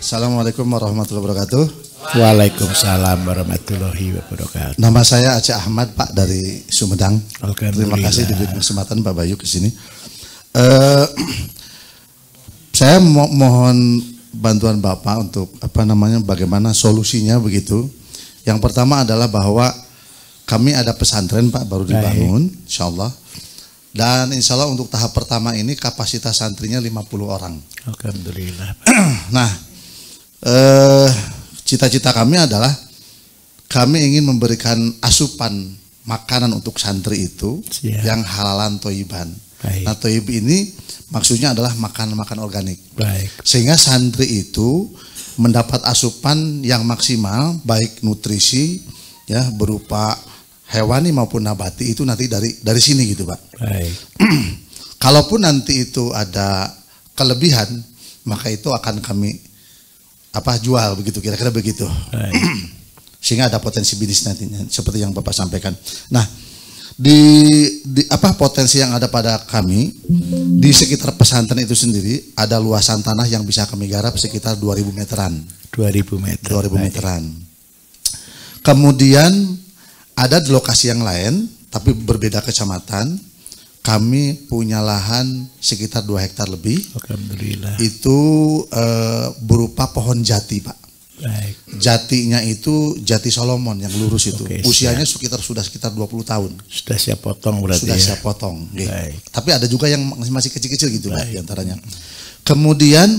Assalamualaikum warahmatullahi wabarakatuh. Waalaikumsalam warahmatullahi wabarakatuh. Nama saya Aceh Ahmad, Pak, dari Sumedang. Terima kasih diberi kesempatan Pak Bayu ke sini. Saya mohon bantuan Bapak untuk bagaimana solusinya begitu. Yang pertama adalah bahwa kami ada pesantren, Pak, baru dibangun, insya Allah. Dan insya Allah untuk tahap pertama ini kapasitas santrinya 50 orang. Alhamdulillah. Nah, cita-cita kami adalah kami ingin memberikan asupan makanan untuk santri itu yang halalan toiban. Nah, toib ini maksudnya adalah makanan-makanan organik. Sehingga santri itu mendapat asupan yang maksimal, baik nutrisi ya berupa hewani maupun nabati itu nanti dari sini gitu, Pak. Kalaupun nanti itu ada kelebihan, maka itu akan kami jual begitu, kira-kira begitu. Sehingga ada potensi bisnis nantinya seperti yang Bapak sampaikan. Nah, potensi yang ada pada kami di sekitar pesantren itu sendiri ada luasan tanah yang bisa kami garap sekitar 2000 meteran. 2000 meteran. Kemudian ada di lokasi yang lain tapi berbeda kecamatan, kami punya lahan sekitar 2 hektar lebih. Alhamdulillah. Itu berupa pohon jati, Pak. Jatinya itu jati Solomon yang lurus itu. Usianya sudah sekitar 20 tahun. Sudah siap potong berarti. Sudah siap potong. Tapi ada juga yang masih kecil-kecil gitu, Pak, diantaranya. Kemudian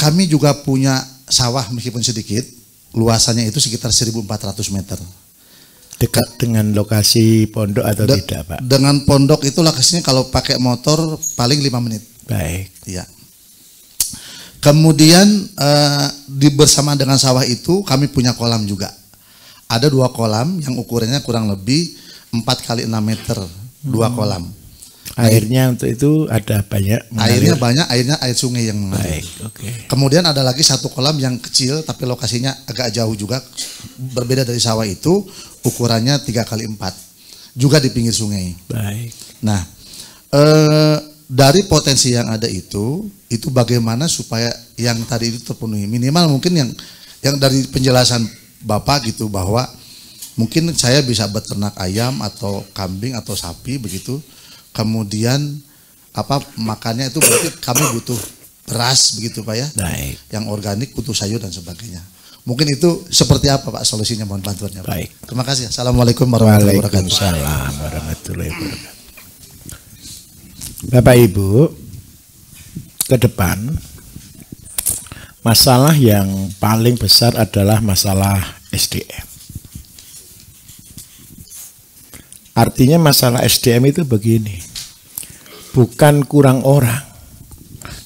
kami juga punya sawah meskipun sedikit. Luasannya itu sekitar 1400 meter. Dekat dengan lokasi pondok atau tidak, Pak? Dengan pondok itu lokasinya kalau pakai motor paling 5 menit. Iya. Kemudian bersama dengan sawah itu kami punya kolam juga. Ada 2 kolam yang ukurannya kurang lebih 4 kali 6 meter, 2 kolam. Airnya untuk itu ada banyak? Airnya banyak, air sungai yang mengalir. Kemudian ada lagi 1 kolam yang kecil tapi lokasinya agak jauh juga, berbeda dari sawah itu, ukurannya 3 kali 4, juga di pinggir sungai. Nah, dari potensi yang ada itu bagaimana supaya yang tadi itu terpenuhi. Minimal mungkin yang dari penjelasan Bapak gitu, bahwa mungkin saya bisa beternak ayam atau kambing atau sapi begitu. Kemudian makannya itu berarti kami butuh beras begitu, Pak ya. Yang organik, butuh sayur dan sebagainya. Mungkin itu seperti apa, Pak, solusinya, mohon bantuannya, Pak. Terima kasih. Assalamualaikum warahmatullahi wabarakatuh. Waalaikumsalam warahmatullahi wabarakatuh. Bapak Ibu, ke depan masalah yang paling besar adalah masalah SDM. Artinya masalah SDM itu begini, bukan kurang orang,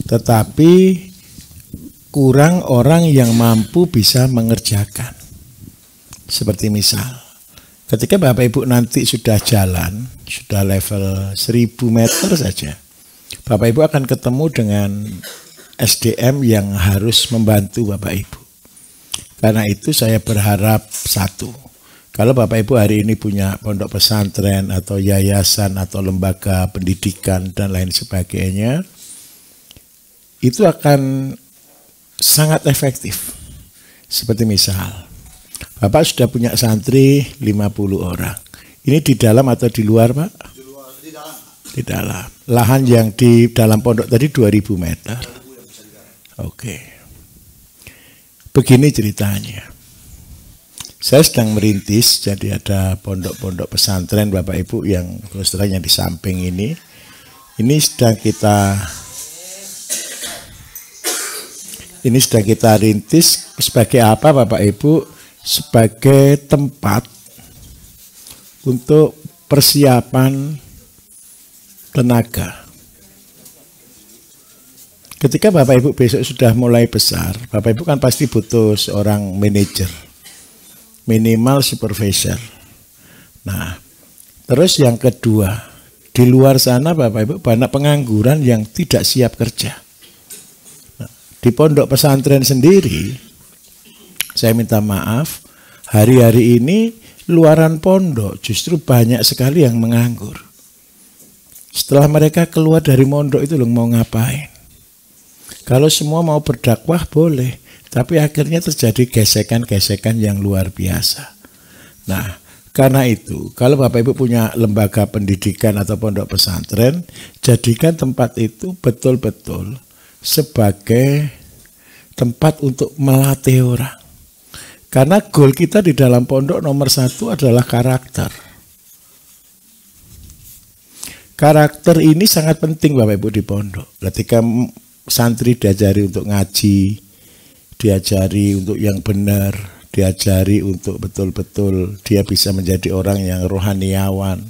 tetapi kurang orang yang mampu bisa mengerjakan. Seperti misal, ketika Bapak Ibu nanti sudah jalan, sudah level 1000 meter saja, Bapak Ibu akan ketemu dengan SDM yang harus membantu Bapak Ibu. Karena itu saya berharap satu, kalau Bapak Ibu hari ini punya pondok pesantren atau yayasan atau lembaga pendidikan dan lain sebagainya, itu akan sangat efektif. Seperti misal, Bapak sudah punya santri 50 orang. Ini di dalam atau di luar, Pak? Di dalam. Lahan yang di dalam pondok tadi 2000 meter. Begini ceritanya. Saya sedang merintis, jadi ada pondok-pondok pesantren Bapak Ibu yang terus terang yang di samping ini. Ini sedang kita rintis sebagai apa, Bapak Ibu? Sebagai tempat untuk persiapan tenaga. Ketika Bapak Ibu besok sudah mulai besar, Bapak Ibu kan pasti butuh seorang manajer, minimal supervisor. Nah, terus yang kedua, di luar sana Bapak Ibu banyak pengangguran yang tidak siap kerja. Nah, di pondok pesantren sendiri, saya minta maaf, hari-hari ini luaran pondok justru banyak sekali yang menganggur. Setelah mereka keluar dari pondok itu mau ngapain? Kalau semua mau berdakwah boleh, tapi akhirnya terjadi gesekan-gesekan yang luar biasa. Nah, karena itu, kalau Bapak Ibu punya lembaga pendidikan atau pondok pesantren, jadikan tempat itu betul-betul sebagai tempat untuk melatih orang. Karena goal kita di dalam pondok nomor 1 adalah karakter. Karakter ini sangat penting Bapak Ibu di pondok. Ketika santri diajari untuk ngaji, diajari untuk yang benar, diajari untuk betul-betul dia bisa menjadi orang yang rohaniawan.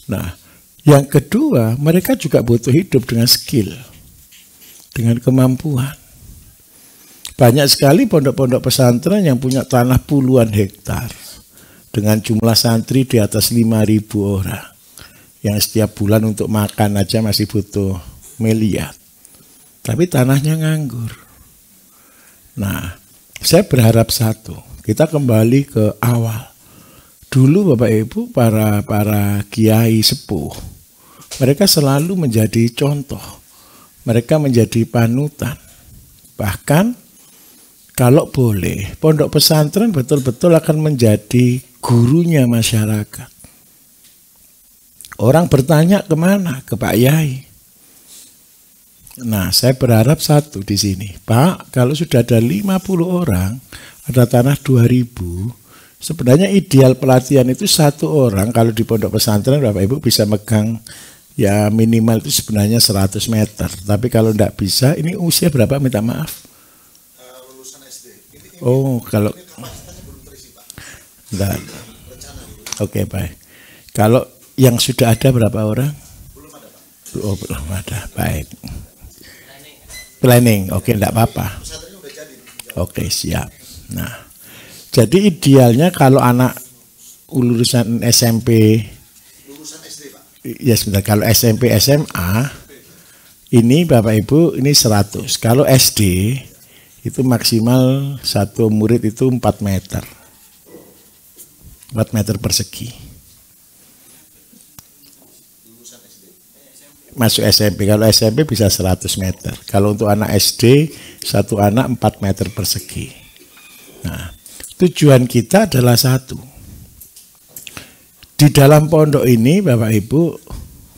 Nah, yang kedua, mereka juga butuh hidup dengan skill, dengan kemampuan. Banyak sekali pondok-pondok pesantren yang punya tanah puluhan hektar dengan jumlah santri di atas 5.000 orang yang setiap bulan untuk makan aja masih butuh miliar, tapi tanahnya nganggur. Nah, saya berharap satu, kita kembali ke awal. Dulu Bapak Ibu para kiai sepuh, mereka selalu menjadi contoh, mereka menjadi panutan. Bahkan kalau boleh, pondok pesantren betul-betul akan menjadi gurunya masyarakat. Orang bertanya kemana? Ke Pak Yai. Nah, saya berharap satu di sini. Pak, kalau sudah ada 50 orang, ada tanah 2.000, sebenarnya ideal pelatihan itu 1 orang. Kalau di pondok pesantren Bapak Ibu bisa megang ya minimal itu sebenarnya 100 meter. Tapi kalau tidak bisa, ini usia berapa minta maaf? Lulusan SD. Oh, kalau enggak. Oke, baik. Kalau yang sudah ada berapa orang? Belum ada, Pak. Oh, belum ada. Baik. Planning. Oke, enggak apa-apa. Oke, siap. Nah, jadi idealnya kalau anak lulusan SMP, Lulusan SD, Pak. ya sebentar, kalau SMP SMA ini Bapak Ibu ini 100. Kalau SD itu maksimal satu murid itu 4 meter. 4 meter persegi. Masuk SMP, kalau SMP bisa 100 meter. Kalau untuk anak SD, satu anak 4 meter persegi. Nah, tujuan kita adalah satu. Di dalam pondok ini Bapak Ibu,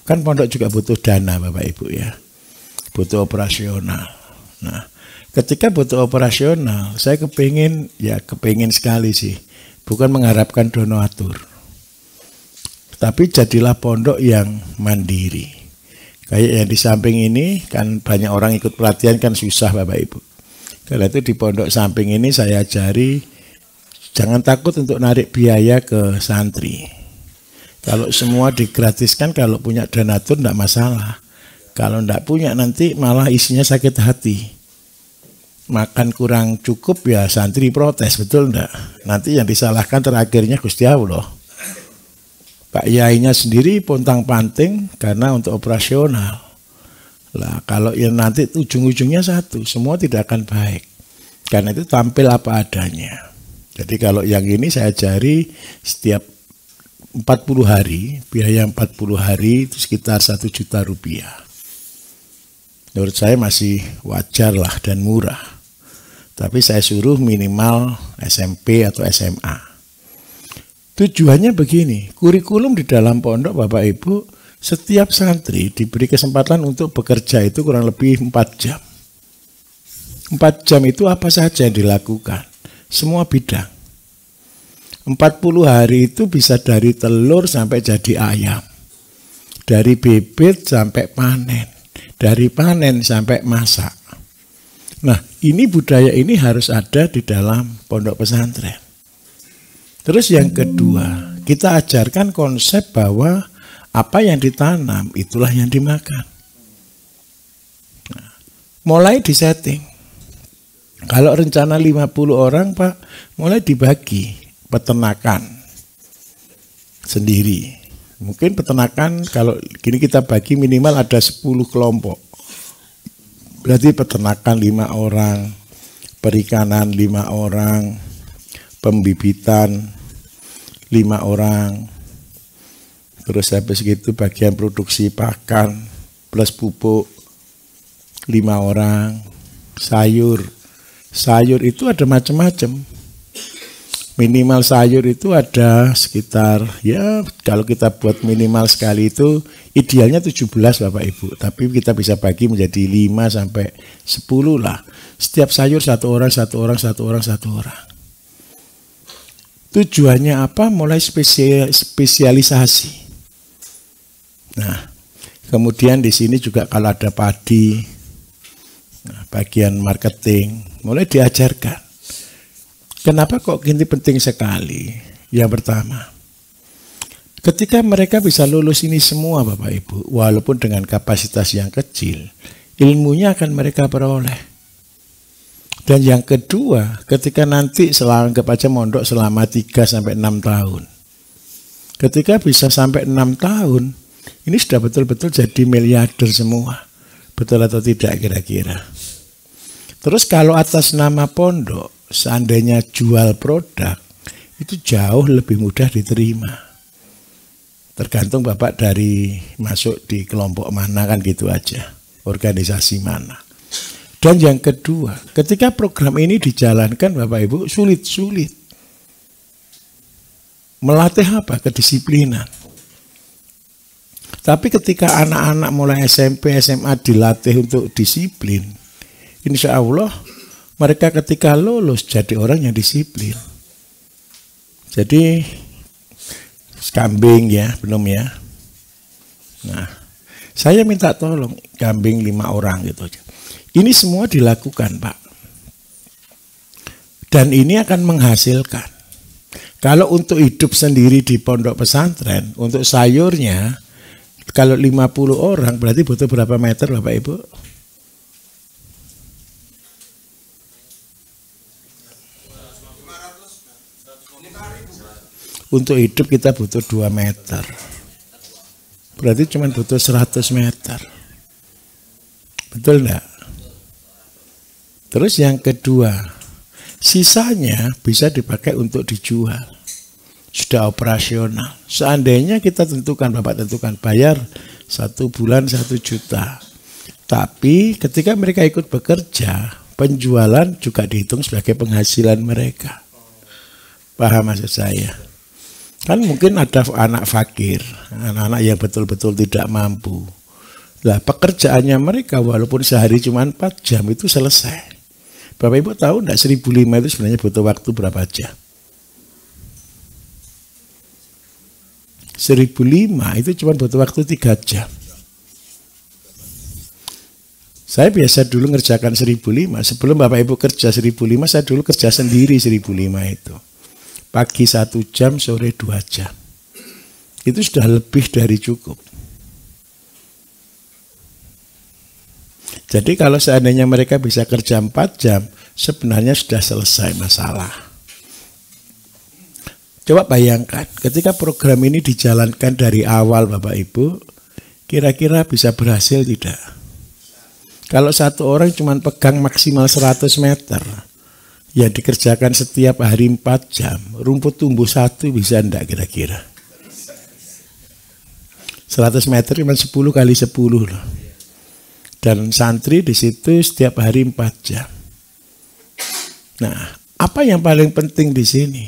kan pondok juga butuh dana Bapak Ibu ya. Butuh operasional. Nah, ketika butuh operasional, saya kepingin sekali sih. Bukan mengharapkan donatur. Tapi jadilah pondok yang mandiri. Kayak yang di samping ini kan banyak orang ikut pelatihan kan susah Bapak Ibu. Karena itu di pondok samping ini saya ajari jangan takut untuk narik biaya ke santri. Kalau semua digratiskan, kalau punya donatur enggak masalah. Kalau enggak punya nanti malah isinya sakit hati. Makan kurang cukup ya santri protes, betul enggak? Nanti yang disalahkan terakhirnya Gusti Allah. Pak Yainya sendiri pontang-panting karena untuk operasional. Lah kalau yang nanti ujung-ujungnya satu, semua tidak akan baik. Karena itu tampil apa adanya. Jadi kalau yang ini saya ajari setiap 40 hari, biaya 40 hari itu sekitar 1 juta rupiah. Menurut saya masih wajar lah dan murah. Tapi saya suruh minimal SMP atau SMA. Tujuannya begini, kurikulum di dalam pondok Bapak Ibu, setiap santri diberi kesempatan untuk bekerja itu kurang lebih 4 jam. 4 jam itu apa saja yang dilakukan? Semua bidang. 40 hari itu bisa dari telur sampai jadi ayam. Dari bibit sampai panen. Dari panen sampai masak. Nah, ini budaya ini harus ada di dalam pondok pesantren. Terus yang kedua, kita ajarkan konsep bahwa apa yang ditanam itulah yang dimakan. Nah, mulai disetting. Kalau rencana 50 orang Pak, mulai dibagi peternakan sendiri. Mungkin peternakan kalau gini kita bagi minimal ada 10 kelompok. Berarti peternakan 5 orang, perikanan 5 orang, pembibitan 5 orang, terus habis gitu bagian produksi pakan plus pupuk 5 orang. Sayur itu ada macam-macam. Minimal sayur itu ada sekitar, ya kalau kita buat minimal sekali itu idealnya 17 Bapak Ibu. Tapi kita bisa bagi menjadi 5 sampai 10 lah. Setiap sayur 1 orang, 1 orang, 1 orang, 1 orang. Tujuannya apa? Mulai spesialisasi. Nah, kemudian di sini juga kalau ada padi, nah, bagian marketing, mulai diajarkan. Kenapa kok ini penting sekali? Yang pertama, ketika mereka bisa lulus ini semua Bapak Ibu, walaupun dengan kapasitas yang kecil, ilmunya akan mereka peroleh. Dan yang kedua, ketika nanti anggap aja mondok selama 3-6 tahun. Ketika bisa sampai 6 tahun, ini sudah betul-betul jadi miliarder semua. Betul atau tidak kira-kira? Terus kalau atas nama pondok, seandainya jual produk, itu jauh lebih mudah diterima. Tergantung Bapak dari masuk di kelompok mana kan gitu aja, organisasi mana. Dan yang kedua, ketika program ini dijalankan Bapak Ibu, sulit-sulit. Melatih apa? Kedisiplinan. Tapi ketika anak-anak mulai SMP, SMA dilatih untuk disiplin, insya Allah mereka ketika lulus jadi orang yang disiplin. Jadi kambing ya, belum ya. Nah, saya minta tolong kambing 5 orang gitu aja. Ini semua dilakukan Pak. Dan ini akan menghasilkan. Kalau untuk hidup sendiri di pondok pesantren, untuk sayurnya, kalau 50 orang berarti butuh berapa meter Bapak Ibu? Untuk hidup kita butuh 2 meter. Berarti cuma butuh 100 meter. Betul enggak? Terus yang kedua, sisanya bisa dipakai untuk dijual. Sudah operasional. Seandainya kita tentukan, Bapak tentukan bayar 1 bulan 1 juta. Tapi ketika mereka ikut bekerja, penjualan juga dihitung sebagai penghasilan mereka. Paham maksud saya? Kan mungkin ada anak fakir, anak-anak yang betul-betul tidak mampu. Lah pekerjaannya mereka walaupun sehari cuma 4 jam itu selesai. Bapak Ibu tahu enggak 1.500 itu sebenarnya butuh waktu berapa jam? 1.500 itu cuma butuh waktu 3 jam. Saya biasa dulu ngerjakan 1.500. Sebelum Bapak Ibu kerja 1.500, saya dulu kerja sendiri 1.500 itu. Pagi 1 jam, sore 2 jam. Itu sudah lebih dari cukup. Jadi kalau seandainya mereka bisa kerja 4 jam, sebenarnya sudah selesai masalah. Coba bayangkan, ketika program ini dijalankan dari awal Bapak Ibu, kira-kira bisa berhasil tidak? Kalau satu orang cuma pegang maksimal 100 meter, ya dikerjakan setiap hari 4 jam, rumput tumbuh 1 bisa enggak kira-kira? 100 meter cuma 10 kali 10 loh. Dan santri di situ setiap hari 4 jam. Nah, apa yang paling penting di sini?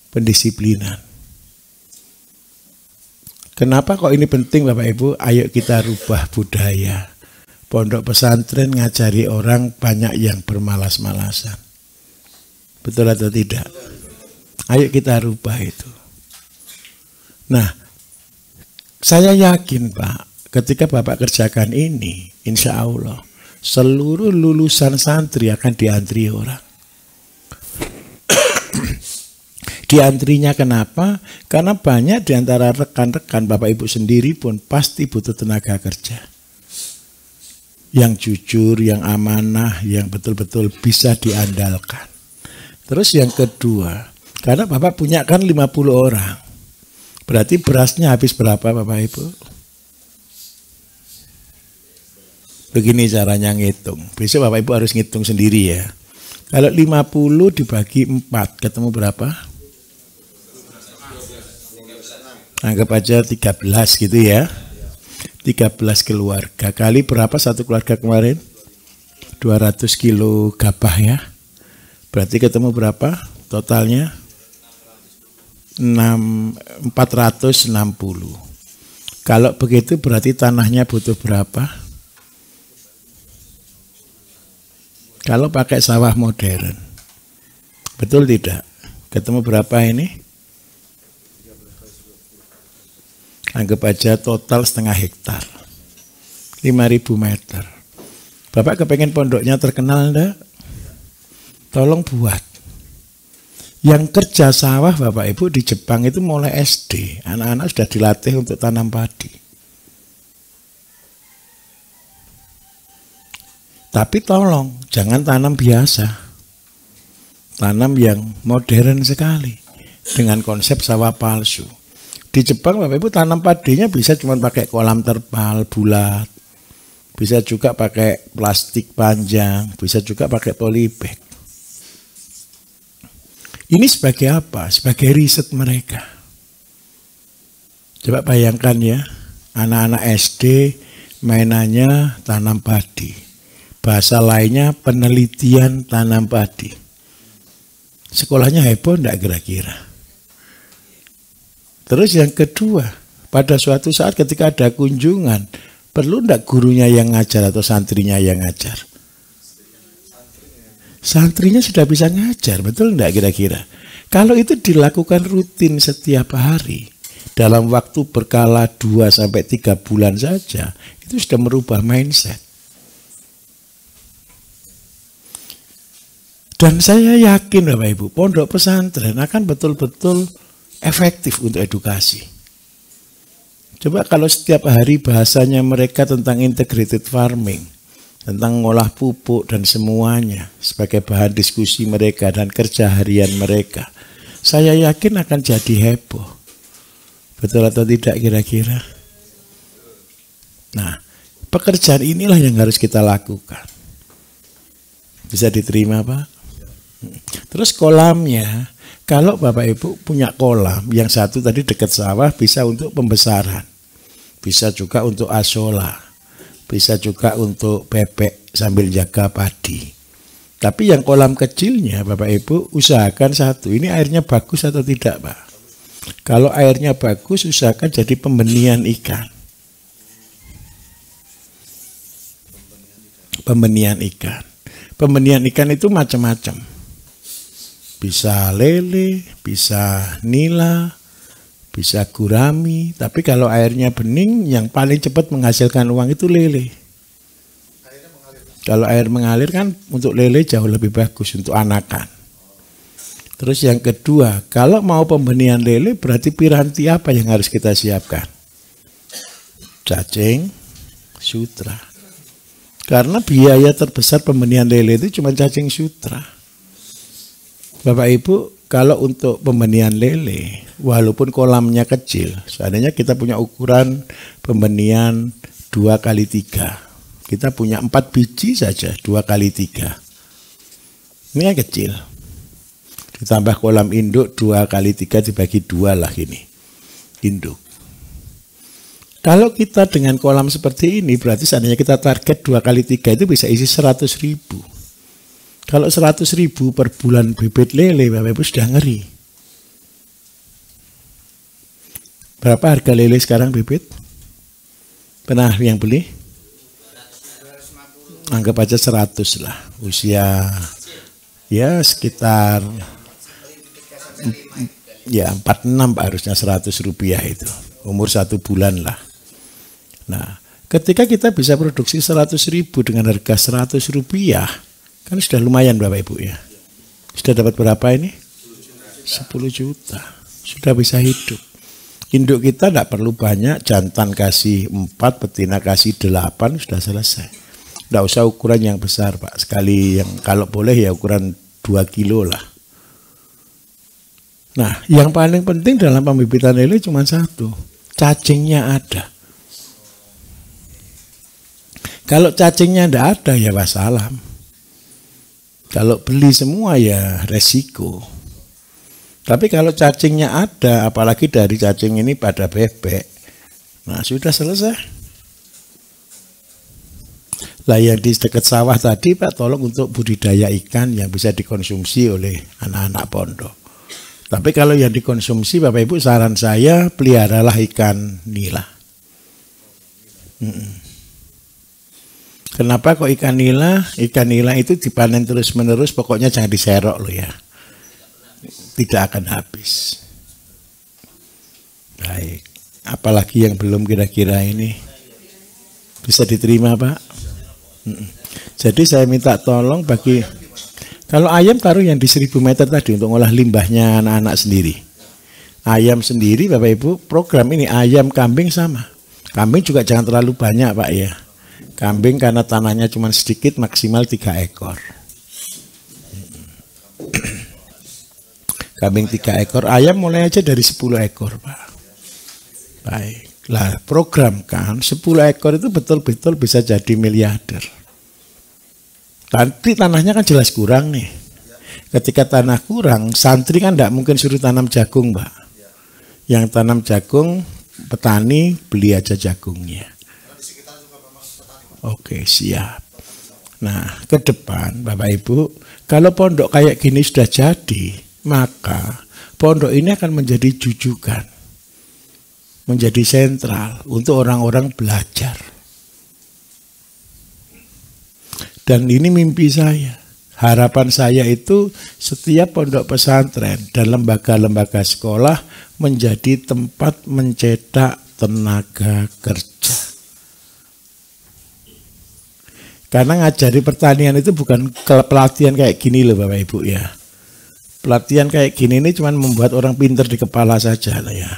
Pendisiplinan. Kenapa kok ini penting Bapak Ibu? Ayo kita rubah budaya. Pondok pesantren ngajari orang banyak yang bermalas-malasan. Betul atau tidak? Ayo kita rubah itu. Nah, saya yakin Pak, ketika Bapak kerjakan ini, insya Allah seluruh lulusan santri akan diantri orang. Diantrinya kenapa? Karena banyak diantara rekan-rekan Bapak Ibu sendiri pun pasti butuh tenaga kerja. Yang jujur, yang amanah, yang betul-betul bisa diandalkan. Terus yang kedua, karena Bapak punya kan 50 orang. Berarti berasnya habis berapa Bapak Ibu? Begini caranya ngitung. Besok Bapak Ibu harus ngitung sendiri ya. Kalau 50 dibagi 4, ketemu berapa? Anggap aja 13 gitu ya. 13 keluarga. Kali berapa satu keluarga kemarin? 200 kilo gabah ya. Berarti ketemu berapa totalnya? 460. Kalau begitu berarti tanahnya butuh berapa? Kalau pakai sawah modern. Betul tidak? Ketemu berapa ini? Anggap aja total setengah hektar. 5.000 meter. Bapak kepengen pondoknya terkenal enggak? Tolong buat. Yang kerja sawah Bapak Ibu di Jepang itu mulai SD. Anak-anak sudah dilatih untuk tanam padi. Tapi tolong, jangan tanam biasa. Tanam yang modern sekali. Dengan konsep sawah palsu. Di Jepang Bapak Ibu tanam padinya bisa cuma pakai kolam terpal, bulat. Bisa juga pakai plastik panjang. Bisa juga pakai polybag. Ini sebagai apa? Sebagai riset mereka. Coba bayangkan ya, anak-anak SD mainannya tanam padi. Bahasa lainnya penelitian tanam padi. Sekolahnya heboh enggak kira-kira? Terus yang kedua, pada suatu saat ketika ada kunjungan, perlu enggak gurunya yang ngajar atau santrinya yang ngajar? Santrinya sudah bisa ngajar, betul enggak kira-kira? Kalau itu dilakukan rutin setiap hari, dalam waktu berkala 2-3 bulan saja, itu sudah merubah mindset. Dan saya yakin Bapak Ibu, pondok pesantren akan betul-betul efektif untuk edukasi. Coba kalau setiap hari bahasanya mereka tentang integrated farming, tentang ngolah pupuk dan semuanya sebagai bahan diskusi mereka dan kerja harian mereka, saya yakin akan jadi heboh. Betul atau tidak kira-kira? Nah, pekerjaan inilah yang harus kita lakukan. Bisa diterima Pak? Terus kolamnya, kalau Bapak Ibu punya kolam, yang satu tadi dekat sawah bisa untuk pembesaran, bisa juga untuk asola, bisa juga untuk bebek sambil jaga padi. Tapi yang kolam kecilnya Bapak Ibu usahakan satu, ini airnya bagus atau tidak Pak? Kalau airnya bagus usahakan jadi pembenihan ikan. Pembenihan ikan. Pembenihan ikan itu macam-macam. Bisa lele, bisa nila, bisa gurami. Tapi kalau airnya bening, yang paling cepat menghasilkan uang itu lele. Kalau air mengalir kan untuk lele jauh lebih bagus untuk anakan. Terus yang kedua, kalau mau pembenihan lele berarti piranti apa yang harus kita siapkan? Cacing sutra. Karena biaya terbesar pembenihan lele itu cuma cacing sutra. Bapak Ibu, kalau untuk pembenihan lele, walaupun kolamnya kecil, seandainya kita punya ukuran pembenihan 2x3, kita punya 4 biji saja 2x3. Ini yang kecil. Ditambah kolam induk 2x3 dibagi 2 lah ini. Induk. Kalau kita dengan kolam seperti ini, berarti seandainya kita target 2x3 itu bisa isi 100.000. Kalau 100.000 per bulan bibit lele, Bapak Ibu sudah ngeri. Berapa harga lele sekarang bibit? Pernah yang beli? Anggap aja 100 lah. Usia ya sekitar ya 46 harusnya 100 rupiah itu. Umur 1 bulan lah. Nah, ketika kita bisa produksi 100.000 dengan harga 100 rupiah, kan sudah lumayan Bapak Ibu ya. Sudah dapat berapa ini? 10 juta. Sudah bisa hidup. Induk kita tidak perlu banyak, jantan kasih 4, betina kasih 8, sudah selesai. Tidak usah ukuran yang besar Pak. Sekali yang kalau boleh ya ukuran 2 kilo lah. Nah, yang paling penting dalam pembibitan lele cuma satu. Cacingnya ada. Kalau cacingnya tidak ada ya wassalam. Kalau beli semua ya resiko. Tapi kalau cacingnya ada, apalagi dari cacing ini pada bebek, nah sudah selesai. Lah yang di dekat sawah tadi Pak tolong untuk budidaya ikan yang bisa dikonsumsi oleh anak-anak pondok. Tapi kalau yang dikonsumsi Bapak Ibu saran saya peliharalah ikan nila. Kenapa kok ikan nila? Ikan nila itu dipanen terus menerus, pokoknya jangan diserok loh ya. Tidak akan habis. Baik. Apalagi yang belum kira-kira ini bisa diterima Pak. Jadi saya minta tolong bagi, kalau ayam taruh yang di 1000 meter tadi untuk ngolah limbahnya anak-anak sendiri. Ayam sendiri Bapak Ibu, program ini ayam kambing sama. Kambing juga jangan terlalu banyak Pak ya. Kambing karena tanahnya cuma sedikit, maksimal 3 ekor. Kambing 3 ekor, ayam mulai aja dari 10 ekor Pak. Baiklah, programkan 10 ekor itu betul-betul bisa jadi miliarder. Nanti tanahnya kan jelas kurang nih. Ketika tanah kurang, santri kan tidak mungkin suruh tanam jagung Pak. Yang tanam jagung, petani beli aja jagungnya. Oke, siap. Nah, ke depan Bapak Ibu, kalau pondok kayak gini sudah jadi, maka pondok ini akan menjadi jujukan. Menjadi sentral untuk orang-orang belajar. Dan ini mimpi saya. Harapan saya itu setiap pondok pesantren dan lembaga-lembaga sekolah menjadi tempat mencetak tenaga kerja. Karena ngajari pertanian itu bukan pelatihan kayak gini loh Bapak Ibu ya. Pelatihan kayak gini ini cuma membuat orang pinter di kepala saja lah ya.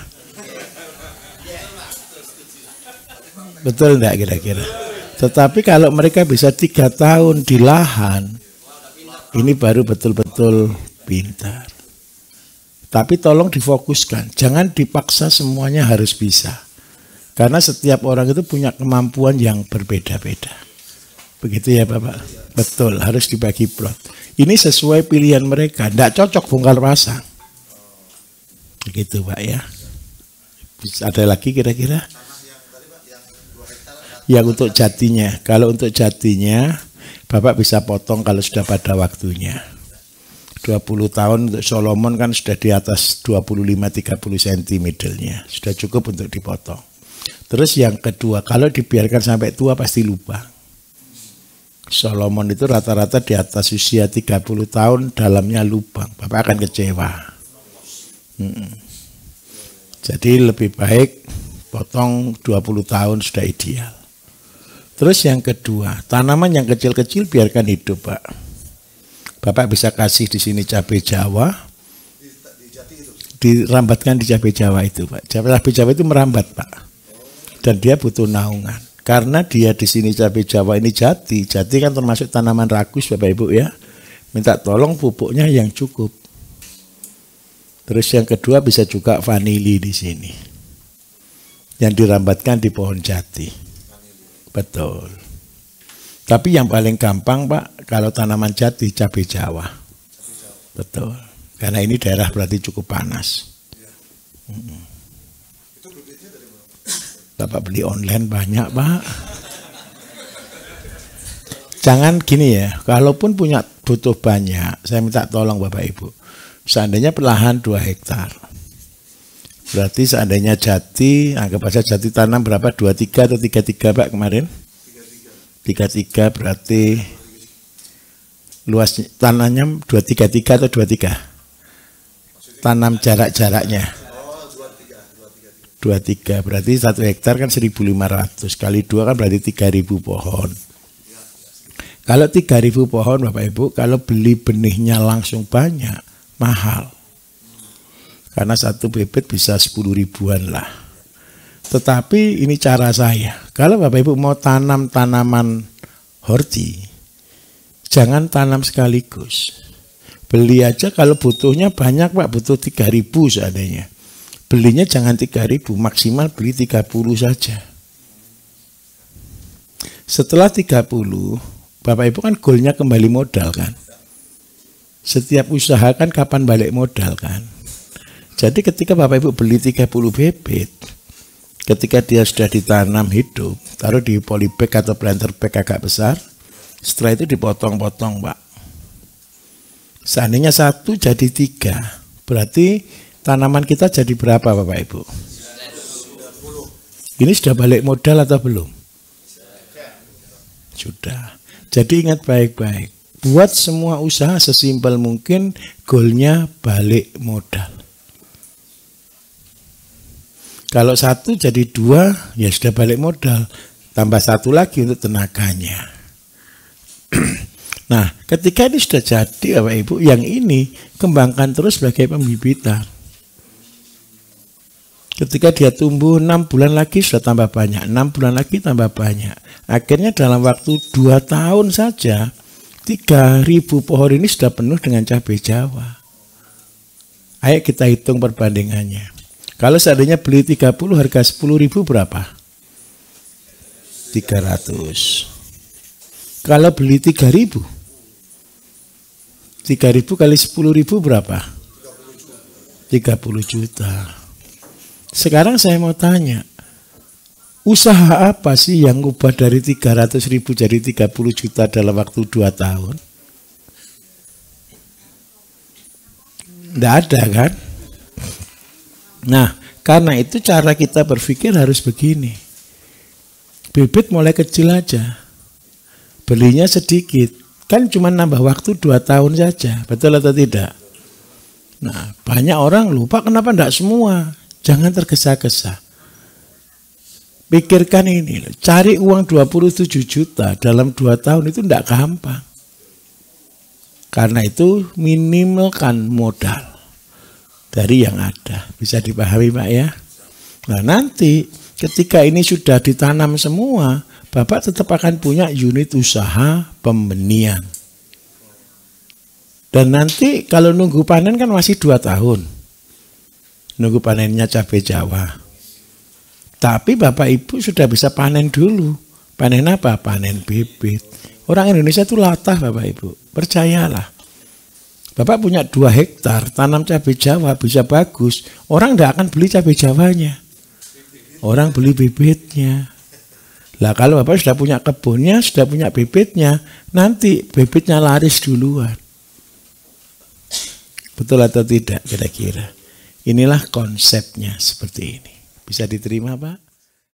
Betul enggak kira-kira? Tetapi kalau mereka bisa 3 tahun di lahan, ini baru betul-betul pintar. Tapi tolong difokuskan, jangan dipaksa semuanya harus bisa. Karena setiap orang itu punya kemampuan yang berbeda-beda. Begitu ya Bapak? Betul, harus dibagi plot. Ini sesuai pilihan mereka, enggak cocok bongkar pasang. Begitu Pak ya. Ada lagi kira-kira? Yang untuk jatinya, kalau untuk jatinya Bapak bisa potong kalau sudah pada waktunya. 20 tahun untuk Solomon kan sudah di atas 25-30 cm middle-nya. Sudah cukup untuk dipotong. Terus yang kedua, kalau dibiarkan sampai tua pasti lupa. Solomon itu rata-rata di atas usia 30 tahun dalamnya lubang. Bapak akan kecewa. Jadi lebih baik potong 20 tahun sudah ideal. Terus yang kedua, tanaman yang kecil-kecil biarkan hidup Pak. Bapak bisa kasih di sini cabai Jawa, dirambatkan di cabai Jawa itu Pak. Cabai Jawa itu merambat Pak, dan dia butuh naungan. Karena dia di sini cabai Jawa ini jati kan termasuk tanaman ragus Bapak Ibu ya. Minta tolong pupuknya yang cukup. Terus yang kedua bisa juga vanili di sini, yang dirambatkan di pohon jati. Betul. Tapi yang paling gampang Pak, kalau tanaman jati cabai Jawa. Betul. Karena ini daerah berarti cukup panas. Bapak beli online banyak Pak. Jangan gini ya, kalaupun butuh banyak, saya minta tolong Bapak Ibu. Seandainya lahan 2 hektar. Berarti seandainya jati, anggap aja jati tanam berapa? 23 atau 33 Pak kemarin? 33 berarti luas tanahnya 233 atau 23? Tanam jarak-jaraknya. 23 berarti 1 hektar kan 1.500 kali 2 kan berarti 3.000 pohon. Kalau 3.000 pohon Bapak Ibu, kalau beli benihnya langsung banyak, mahal. Karena satu bibit bisa 10 ribuan lah. Tetapi ini cara saya. Kalau Bapak Ibu mau tanam tanaman horti, jangan tanam sekaligus. Beli aja kalau butuhnya banyak Pak, butuh 3.000 seandainya. Belinya jangan 3.000, maksimal beli 30 saja. Setelah 30, Bapak Ibu kan goalnya kembali modal kan. Setiap usaha kan kapan balik modal kan. Jadi ketika Bapak Ibu beli 30 bibit, ketika dia sudah ditanam hidup, taruh di polybag atau planter bag agak besar, setelah itu dipotong-potong, Pak. Seandainya 1 jadi 3, berarti tanaman kita jadi berapa, Bapak Ibu? Ini sudah balik modal atau belum? Sudah. Jadi ingat baik-baik, buat semua usaha sesimpel mungkin, goalnya balik modal. Kalau 1 jadi 2, ya sudah balik modal, tambah 1 lagi untuk tenaganya. Nah, ketika ini sudah jadi Bapak Ibu, yang ini kembangkan terus sebagai pembibitan. Ketika dia tumbuh 6 bulan lagi sudah tambah banyak, 6 bulan lagi tambah banyak. Akhirnya dalam waktu 2 tahun saja, 3.000 pohon ini sudah penuh dengan cabai Jawa. Ayo kita hitung perbandingannya. Kalau seandainya beli 30, harga 10.000 berapa? 300. Kalau beli 3.000, 3.000 kali 10.000 berapa? 30 juta. Sekarang saya mau tanya, usaha apa sih yang ubah dari 300.000 jadi 30 juta dalam waktu 2 tahun? Tidak ada kan? Nah, karena itu cara kita berpikir harus begini. Bibit mulai kecil aja. Belinya sedikit. Kan cuma nambah waktu 2 tahun saja. Betul atau tidak? Nah, banyak orang lupa kenapa tidak semua. Jangan tergesa-gesa. Pikirkan ini, cari uang 27 juta dalam 2 tahun itu tidak gampang. Karena itu minimalkan modal dari yang ada. Bisa dipahami Pak ya? Nah nanti ketika ini sudah ditanam semua, Bapak tetap akan punya unit usaha pembenihan. Dan nanti kalau nunggu panen kan masih 2 tahun. Nunggu panennya cabai Jawa. Tapi Bapak Ibu sudah bisa panen dulu. Panen apa? Panen bibit. Orang Indonesia itu latah Bapak Ibu. Percayalah. Bapak punya 2 hektar tanam cabai Jawa bisa bagus. Orang tidak akan beli cabai Jawanya. Orang beli bibitnya. Lah kalau Bapak sudah punya kebunnya, sudah punya bibitnya, nanti bibitnya laris duluan. Betul atau tidak kira-kira? Inilah konsepnya seperti ini. Bisa diterima Pak?